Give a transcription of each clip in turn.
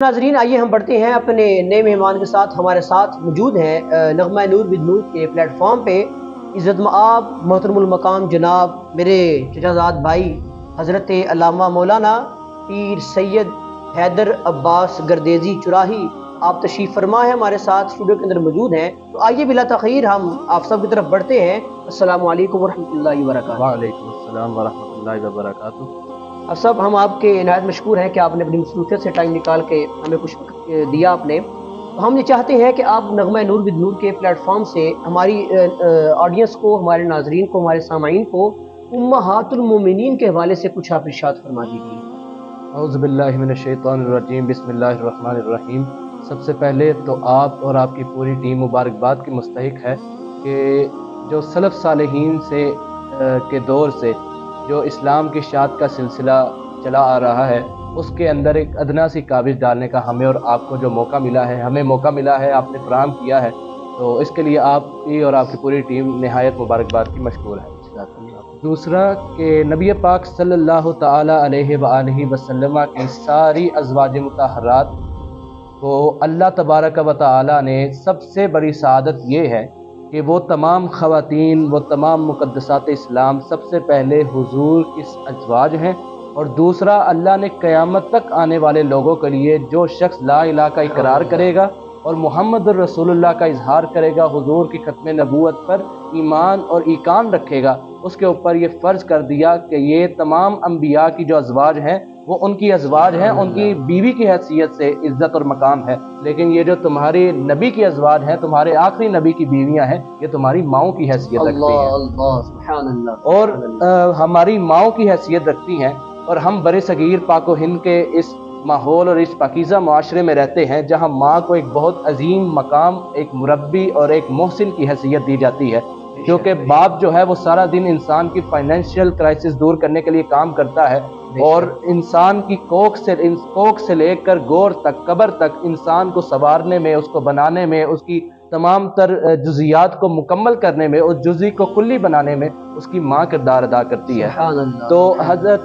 नाजरीन, आइए हम बढ़ते हैं अपने नए मेहमान के साथ। हमारे साथ मौजूद हैं नगमा नूर विद नूर के प्लेटफॉर्म पे इज़्ज़त मआब मोहतरमुल मकाम जनाब मेरे चचाजाद भाई हज़रत अल्लामा मौलाना पीर सैयद हैदर अब्बास गर्देजी चुराही आप तशरीफ़ फरमा है हमारे साथ स्टूडियो के अंदर मौजूद हैं। तो आइए बिला तख़ीर हम आप सब की तरफ बढ़ते हैं। अस्सलामु अलैकुम वरहमतुल्लाहि वबरकातुहू। वालेकुम अस्सलाम वरहमतुल्लाहि वबरकातुहू। अब सब हम आपके इनायत मशकूर हैं कि आपने अपनी मसरूफियत से टाइम निकाल के हमें कुछ दिया आपने। तो हम ये चाहते हैं कि आप नगमा नूर विद नूर के प्लेटफॉर्म से हमारी ऑडियंस को, हमारे नाजरीन को, हमारे सामाईन को उम्महातुल मोमिनीन के हवाले से कुछ आप इरशाद फरमा दीजिए। औज़ु बिल्लाहि मिनश शैतानिर रजीम, बिस्मिल्लाहिर रहमानिर रहीम। सबसे पहले तो आप और आपकी पूरी टीम मुबारकबाद की मुस्तहिक है कि जो सलफ़ सालेहीन से के दौर से जो इस्लाम की शात का सिलसिला चला आ रहा है, उसके अंदर एक अदना सी काबिज़ डालने का हमें और आपको जो मौका मिला है, आपने फराहम किया है, तो इसके लिए आपकी और आपकी पूरी टीम नहायत मुबारकबाद की मशकूर है। दूसरा कि नबी पाक सल्लल्लाहु ताला अलैहि वआलिहि वसल्लम की सारी अज़वाज मुतहरात को अल्लाह तबारक व तआला ने सबसे बड़ी सआदत ये है कि वो तमाम ख़वातीन, वो तमाम मुक़द्दसात इस्लाम सबसे पहले हुजूर की अज़वाज हैं, और दूसरा अल्लाह ने क़यामत तक आने वाले लोगों के लिए जो शख्स ला इलाहा का इकरार करेगा और मुहम्मद रसूलुल्लाह का इजहार करेगा, हुजूर की ख़त्म नबूवत पर ईमान और ईकान रखेगा, उसके ऊपर ये फ़र्ज़ कर दिया कि ये तमाम अम्बिया की जो अज़वाज हैं वो उनकी अज़वाज हैं, उनकी बीवी की हैसियत से इज़्ज़त और मकाम है। लेकिन ये जो तुम्हारे नबी की अज़वाज हैं, तुम्हारे आखिरी नबी की बीवियां हैं, ये तुम्हारी माओं की हैसियत रखती हैं और हमारी माओं की हैसियत रखती हैं। और हम बरे सगीर पाको हिंद के इस माहौल और इस पाकीज़ा मुआशरे में रहते हैं जहाँ माँ को एक बहुत अजीम मकाम, एक मुरब्बी और एक मोहसिन की हैसियत दी जाती है, क्योंकि बाप जो है वो सारा दिन इंसान की फाइनेंशियल क्राइसिस दूर करने के लिए काम करता है और इंसान की कोख से लेकर गोर तक, कब्र तक इंसान को संवारने में, उसको बनाने में, उसकी तमाम तर जुज़ियात को मुकम्मल करने में, उस जुज़ी को कुल्ली बनाने में उसकी माँ किरदार अदा करती है। तो हज़रत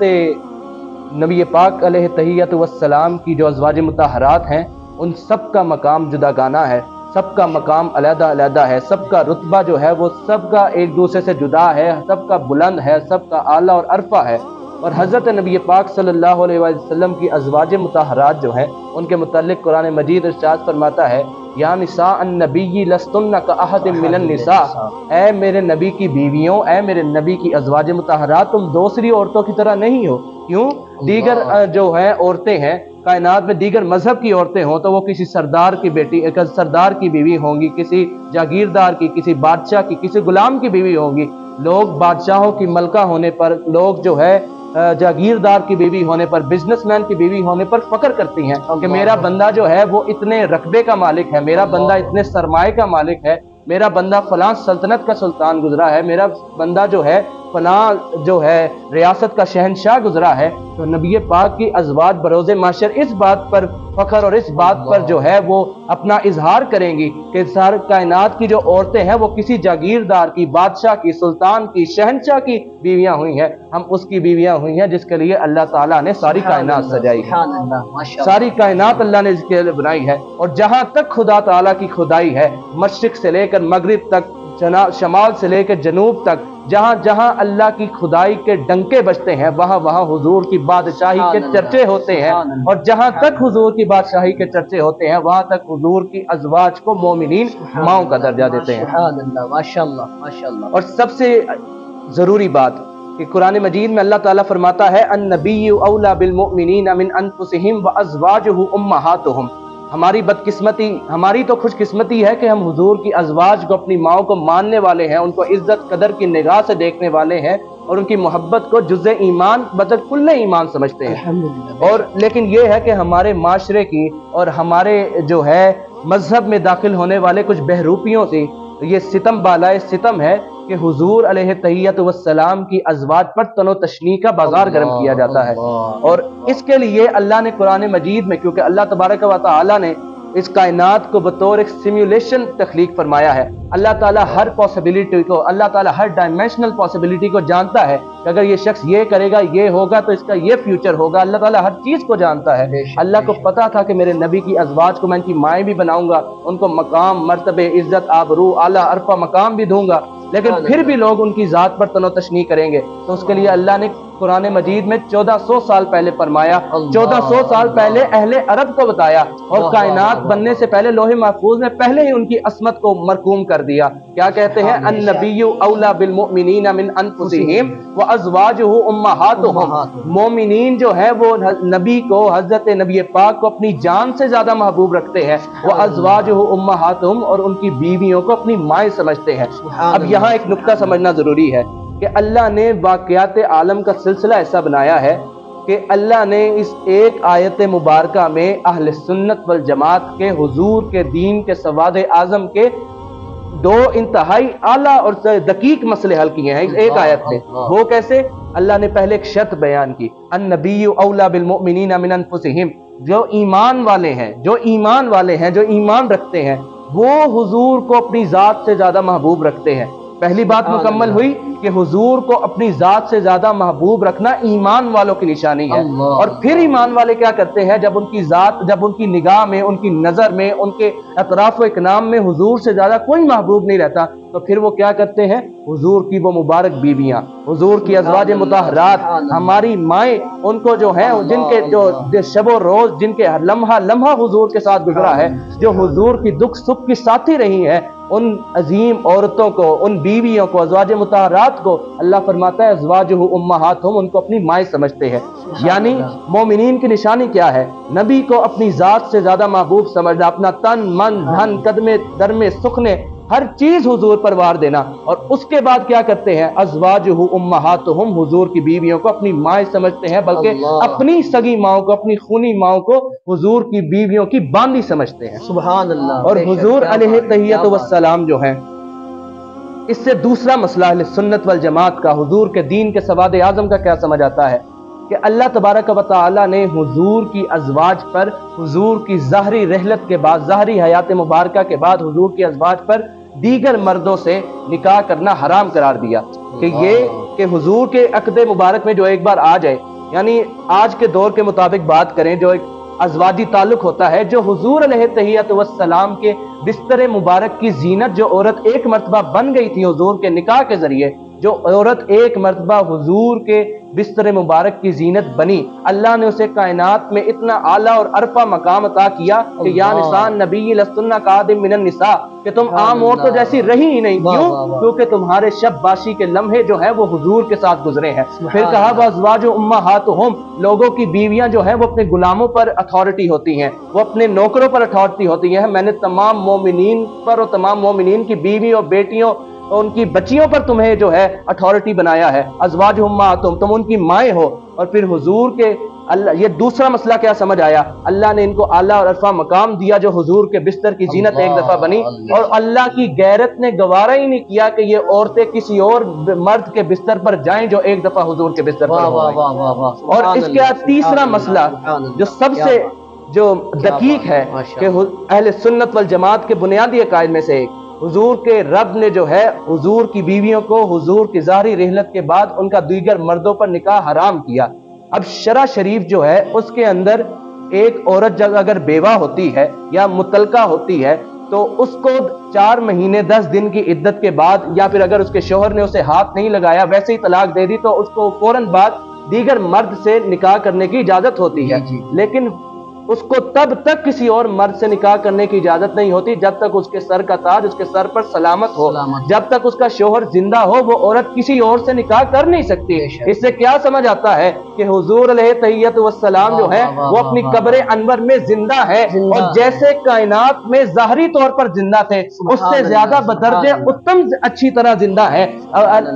नबी पाक अलैहि तहियत वस्सलाम की जो अज़वाज मुतहरात हैं, उन सब का मकाम जुदागाना है, सबका मकाम अलहदा अलहदा है, सबका रुतबा जो है वो सबका एक दूसरे से जुदा है, सबका बुलंद है, सबका आला और अरफा है। और हज़रत नबी पाक सल्लल्लाहु अलैहि वसल्लम की अज़वाज मुतहरात जो हैं, उनके मुतल्लिक़ कुरान मजीद इरशाद फरमाता है, या निसा अन्नबी लस्तुन्ना का अहदिम मिनन निसा, ऐ मेरे नबी की बीवियों, ऐ मेरे नबी की अज़वाज मुतहरात, तुम दूसरी औरतों की तरह नहीं हो। क्यों? दीगर जो है औरतें हैं कायनात में, दीगर मजहब की औरतें हों तो वो किसी सरदार की बेटी, सरदार की बीवी होंगी, किसी जागीरदार की, किसी बादशाह की, किसी गुलाम की बीवी होंगी। लोग बादशाहों की मलका होने पर, लोग जो है जागीरदार की बीवी होने पर, बिजनेसमैन की बीवी होने पर फख्र करती हैं कि मेरा बंदा जो है वो इतने रकबे का मालिक है, मेरा बंदा इतने सरमाए का मालिक है, मेरा बंदा फलां सल्तनत का सुल्तान गुजरा है, मेरा बंदा जो है फलां जो है रियासत का शहनशाह गुजरा है। तो नबी पाक की अज़वाज बरोज़े माशर इस बात पर फख्र और इस बात पर जो है वो अपना इजहार करेंगी कि सारी कायनात की जो औरतें हैं वो किसी जागीरदार की, बादशाह की, सुल्तान की, शहनशाह की बीवियां हुई हैं, हम उसकी बीवियां हुई हैं जिसके लिए अल्लाह ताला ने सारी कायनात सजाई है, सारी कायनात अल्लाह ने इसके लिए बनाई है। और जहाँ तक खुदा ताला की खुदाई है, मशरिक से लेकर मगरिब तक, शमाल से लेकर जनूब तक, जहाँ जहाँ अल्लाह की खुदाई के डंके बजते हैं, वहाँ वहाँ हुजूर की बादशाही के चर्चे होते हैं। और जहाँ तक हुजूर की बादशाही के चर्चे होते हैं, वहाँ तक हुजूर की अज़वाज को मोमिनीन माओं का दर्जा देते हैं। माशाअल्लाह, माशाअल्लाह। और सबसे ज़रूरी बात कि कुरान मजीद में अल्लाह ताला फरमाता है, अन्नबिय्यु औला बिल मुमिनीन मिन अनफुसिहिम व अज़वाजुहु उम्महातुहुम। हमारी बदकिस्मती, हमारी तो खुशकिस्मती है कि हम हुजूर की अज़वाज को, अपनी माओं को मानने वाले हैं, उनको इज्जत कदर की निगाह से देखने वाले हैं और उनकी मोहब्बत को जुज़े ईमान मतलब कुल्ले ईमान समझते हैं। और लेकिन ये है कि हमारे माशरे की और हमारे जो है मजहब में दाखिल होने वाले कुछ बहरूपियों से ये सितम बालाए सितम है कि हुजूर अलैहि तहियत वस्सलाम की अज़वाज पर तनो तशनी का बाजार गर्म किया जाता है। और इसके लिए अल्लाह ने कुरान मजीद में, क्योंकि अल्लाह तबारक व तआला ने اس کائنات کو بطور ایک سیمیولیشن تخلیق فرمایا ہے۔ اللہ تعالیٰ ہر پاسبلٹی کو، اللہ تعالیٰ ہر ڈائمینشنل پاسبلٹی کو جانتا ہے کہ اگر یہ شخص یہ کرے گا، یہ ہوگا تو اس کا یہ فیوچر ہوگا۔ اللہ تعالیٰ ہر چیز کو جانتا ہے۔ اللہ کو پتا تھا کہ میرے نبی کی ازواج کو میں ان کی مائیں بھی بناؤں گا، ان کو مقام، مرتبے، عزت، آبرو، اعلیٰ عرفہ مقام بھی دوں گا، لیکن پھر بھی لوگ ان کی ذات پر تنو تشنیع کریں گے۔ تو اس کے لیے اللہ نے قرآن مجید میں 1400 سال پہلے فرمایا، 1400 سال پہلے اہل عرب کو بتایا، اور کائنات بننے سے پہلے لوح محفوظ میں پہلے ہی ان کی عصمت کو مرقوم کر دیا۔ کیا کہتے ہیں؟ النبی اولا بالمؤمنین من انفسہم وازواجہ امہاتہم۔ مومنین جو ہے وہ نبی کو، حضرت نبی پاک کو اپنی جان سے زیادہ محبوب رکھتے ہیں، وازواجہ امہاتہم، اور ان کی بیویوں کو اپنی مائیں سمجھتے ہیں۔ اب یہاں ایک نقطہ سمجھنا ضروری ہے کہ اللہ نے واقعات عالم کا سلسلہ ایسا بنایا ہے کہ اللہ نے اس ایک آیت مبارکہ میں اہل سنت والجماعت کے حضور کے دین کے سواد اعظم کے دو انتہائی اعلیٰ اور دقیق مسئلے حل کیے ہیں ایک آیت میں۔ وہ کیسے؟ اللہ نے پہلے ایک شرط بیان کی، النبی اولا بالمؤمنین من انفسہم۔ جو ایمان والے ہیں، جو ایمان رکھتے ہیں، وہ حضور کو اپنی ذات سے زیادہ محبوب رکھتے ہیں۔ پہلی بات مکمل ہوئی کہ حضور کو اپنی ذات سے زیادہ محبوب رکھنا ایمان والوں کی نشانی ہے۔ اور پھر ایمان والے کیا کرتے ہیں؟ جب ان کی ذات، جب ان کی نگاہ میں، ان کی نظر میں، ان کے اطراف و اکنام میں حضور سے زیادہ کوئی محبوب نہیں رہتا، تو پھر وہ کیا کرتے ہیں؟ حضور کی وہ مبارک بیویاں، حضور کی ازواج مطہرات، ہماری مائیں، ان کو جو ہے، جن کے جو شب و روز، جن کے لمحہ لمحہ حضور کے ساتھ گزرا ہے، جو حضور کی دکھ سکھ کی ساتھی رہی ہیں، ان عظیم عورتوں کو، ان بیویوں کو، ازواج مطہرات کو اللہ فرماتا ہے ازواجہ امہاتہم، ان کو اپنی مائیں سمجھتے ہیں۔ یعنی مومنین کی نشانی کیا ہے؟ نبی کو اپنی ذات سے زیادہ محبوب سمجھنا، اپنا تن، من، دھن، قدمے، درمے، سکھنے، ہر چیز حضور پر وار دینا۔ اور اس کے بعد کیا کرتے ہیں؟ ازواجہ امہاتہم، حضور کی بیویوں کو اپنی مائیں سمجھتے ہیں، بلکہ اپنی سگی ماؤں کو، اپنی خونی ماؤں کو حضور کی بیویوں کی باندھی سمجھتے ہیں۔ سبحان اللہ۔ اور حضور علیہ تحیۃ والسلام جو ہیں، اس سے دوسرا مسئلہ اہل سنت والجماعت کا، حضور کے دین کے سواد اعظم کا کیا سمجھ آتا ہے کہ اللہ تبارک و تعالی نے حضور کی ازواج پر، حضور کی ظاہری رحلت کے بعد، ظاہری حیات مبارکہ کے بعد حضور کی ازواج پر دیگر مردوں سے نکاح کرنا حرام قرار دیا، کہ یہ کہ حضور کے عقد مبارک میں جو ایک بار آ جائے، یعنی آج کے دور کے مطابق بات کریں، جو ایک ازواجی تعلق ہوتا ہے، جو حضور علیہ تحیۃ والسلام کے بستر مبارک کی زینت، جو عورت ایک مرتبہ بن گئی تھی حضور کے نکاح کے ذریعے، جو عورت ایک مرتبہ حضور کے بستر مبارک کی زینت بنی، اللہ نے اسے کائنات میں اتنا اعلیٰ اور عرفہ مقام عطا کیا کہ یا نساء النبی لستن کاحد من النساء، کہ تم عام عورتوں جیسی رہی ہی نہیں۔ کیوں؟ کیونکہ تمہارے شب باشی کے لمحے جو ہیں وہ حضور کے ساتھ گزرے ہیں۔ پھر کہا وازواج امہاتہم، لوگوں کی بیویاں جو ہیں وہ اپنے غلاموں پر اتھارٹی ہوتی ہیں، وہ اپنے نوکروں پر اتھارٹی ہوتی ہیں۔ میں نے تمام مومنین پر اور تمام مومنین کی بیویوں، بیٹیوں، ان کی بچیوں پر تمہیں جو ہے اتھارٹی بنایا ہے۔ ازواج امہاتہم، تم ان کی مائیں ہو۔ اور پھر حضور کے اللہ، یہ دوسرا مسئلہ کیا سمجھ آیا؟ اللہ نے ان کو اعلیٰ اور عرفہ مقام دیا، جو حضور کے بستر کی زینت ایک دفعہ بنی، اور اللہ کی غیرت نے گوارا ہی نہیں کیا کہ یہ عورتیں کسی اور مرد کے بستر پر جائیں جو ایک دفعہ حضور کے بستر پر ہوں۔ اور اس کے بعد تیسرا مسئلہ جو سب سے جو دقیق ہے کہ اہل سنت والجماعت کے بنیادی عقائد میں سے ایک، حضور کے رب نے جو ہے حضور کی بیویوں کو حضور کی ظاہری رحلت کے بعد ان کا دیگر مردوں پر نکاح حرام کیا۔ اب شرع شریف جو ہے اس کے اندر ایک عورت جب اگر بیوہ ہوتی ہے یا مطلقہ ہوتی ہے تو اس کو 4 مہینے 10 دن کی عدت کے بعد، یا پھر اگر اس کے شوہر نے اسے ہاتھ نہیں لگایا ویسے ہی طلاق دے دی، تو اس کو فوراً بعد دیگر مرد سے نکاح کرنے کی اجازت ہوتی ہے۔ لیکن اس کو تب تک کسی اور مرد سے نکاح کرنے کی اجازت نہیں ہوتی جب تک اس کے سر کا تاج اس کے سر پر سلامت ہو، جب تک اس کا شوہر زندہ ہو وہ عورت کسی اور سے نکاح کر نہیں سکتی۔ اس سے کیا سمجھ آتا ہے کہ حضور علیہ تحیۃ والسلام جو ہے وہ اپنی قبر انور میں زندہ ہے، اور جیسے کائنات میں ظاہری طور پر زندہ تھے اس سے زیادہ بدرجہ اتم اچھی طرح زندہ ہے۔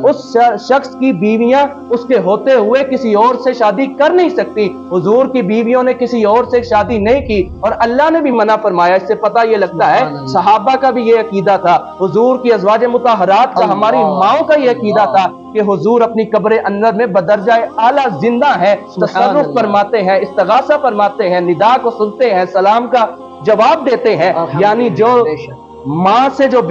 اس شخص کی بیویاں اس کے ہوتے ہوئے کسی اور سے شادی کر نہیں سکتی۔ حضور کی بیویوں نے کسی اور سے شادی نہیں کی، اور اللہ نے بھی منع فرمایا۔ اس سے پتہ یہ لگتا ہے صحابہ کا بھی یہ عقیدہ تھا، حضور کی ازواج مطہرات کا، ہماری ماؤں کا یہ عقیدہ تھا کہ حضور اپنی قبر انور میں بدرجہ اعلیٰ زندہ ہے، تصرف فرماتے ہیں، استغاثہ فرماتے ہیں، ندا کو سنتے ہیں، سلام کا जवाब देते हैं। यानी जो माँ से जो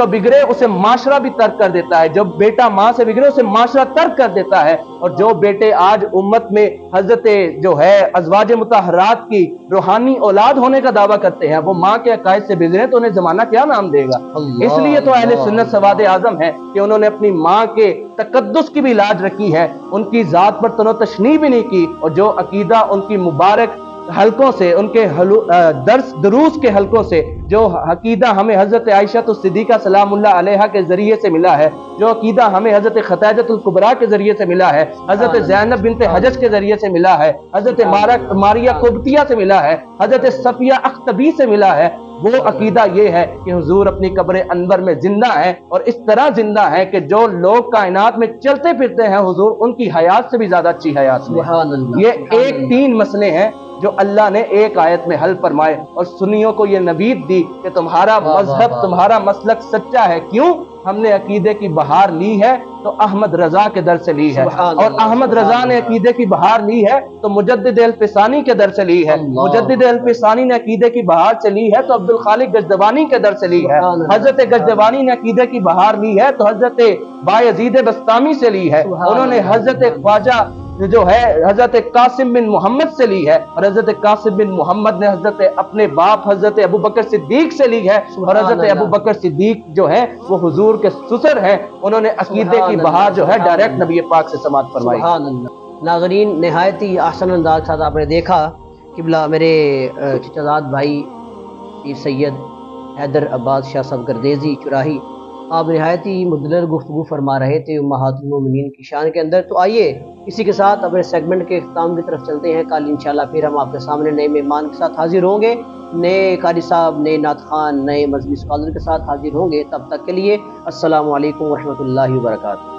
बिगड़े उसे माशरा भी तर्क कर देता है, जो बेटा माँ से बिगड़े उसे माशरा तर्क कर देता है। और जो बेटे आज उम्मत में हजरत जो है अज़वाज मुतहरात की रूहानी औलाद होने का दावा करते हैं, वो माँ के अकायद से बिगड़े तो उन्हें जमाना क्या नाम देगा। इसलिए तो अहले सुन्नत सवाद आज़म है कि उन्होंने अपनी माँ के तकद्दुस की भी लाज रखी है, उनकी ज़ात पर तनो तशनी भी नहीं की। और जो अकीदा उनकी मुबारक हलकों से, उनके दर्स दुरूस के हलकों से जो अकीदा हमें हज़रत आयशा सिद्दीक़ा सलामुल्लाह अलैहा के ज़रिए से मिला है, जो अकीदा हमें हज़रत खतीजतुल कुबरा के ज़रिए से मिला है, हज़रत ज़ैनब बिन्त हजज के ज़रिए से मिला है, हज़रत मारिया कुब्तिया से मिला है, हज़रत सफिया अख्तबी से मिला है, वो अकीदा ये है कि हुजूर अपनी कब्र अनवर में जिंदा है। और इस तरह जिंदा है कि जो लोग कायनात में चलते फिरते हैं हुजूर उनकी हयात से भी ज्यादा अच्छी हयात में। ये एक 3 मसले हैं जो अल्लाह ने एक आयत में हल फरमाए और सुन्नियों को ये नवीद दी कि तुम्हारा मजहब, तुम्हारा मसलक सच्चा है। क्यों? हमने अकीदे की बहार ली है तो अहमद रजा के दर से ली है, और अहमद रजा ने अकीदे की बहार ली है तो मुजद्दिद अल-फिसानी के दर से ली है, मुजद्दिद अल-फिसानी ने अकीदे की बहार से ली है तो अब्दुल खालिक गजदवानी के दर से ली है, हजरत गजदवानी ने अकीदे की बहार ली है तो हजरत बायजीद बस्तामी से ली है, उन्होंने हजरत ख्वाजा जो है हजरत कासिम बिन मोहम्मद से ली है, और हजरत कासिम बिन मोहम्मद ने हजरत अपने बाप हजरत अबू बकर सिद्दीक से ली है, और हजरत अबू बकर सिद्दीक जो है वो हुजूर के ससुर हैं, उन्होंने अकीदे की बहार जो है डायरेक्ट नबी पाक से समाअत फरमाई। नाज़रीन, निहायत ही आसान अंदाज के साथ आपने देखा किबला मेरे चचाजाद भाई पीर सैयद हैदर अब्बास शाह साहब गर्देजी चुराही, आप निहायत ही मुदल्लर गुफ्तगू फरमा रहे थे उम्महातुल मोमिनीन की शान के अंदर। तो आइए इसी के साथ अपने सेगमेंट के इख्तिताम की तरफ चलते हैं। कल इंशाल्लाह फिर हम आपके सामने नए मेहमान के साथ हाजिर होंगे, नए कारी साहब, नए नात खान, नए मजहबी स्कॉलर के साथ हाजिर होंगे। तब तक के लिए अस्सलामु अलैकुम व रहमतुल्लाहि व बरकातुहू।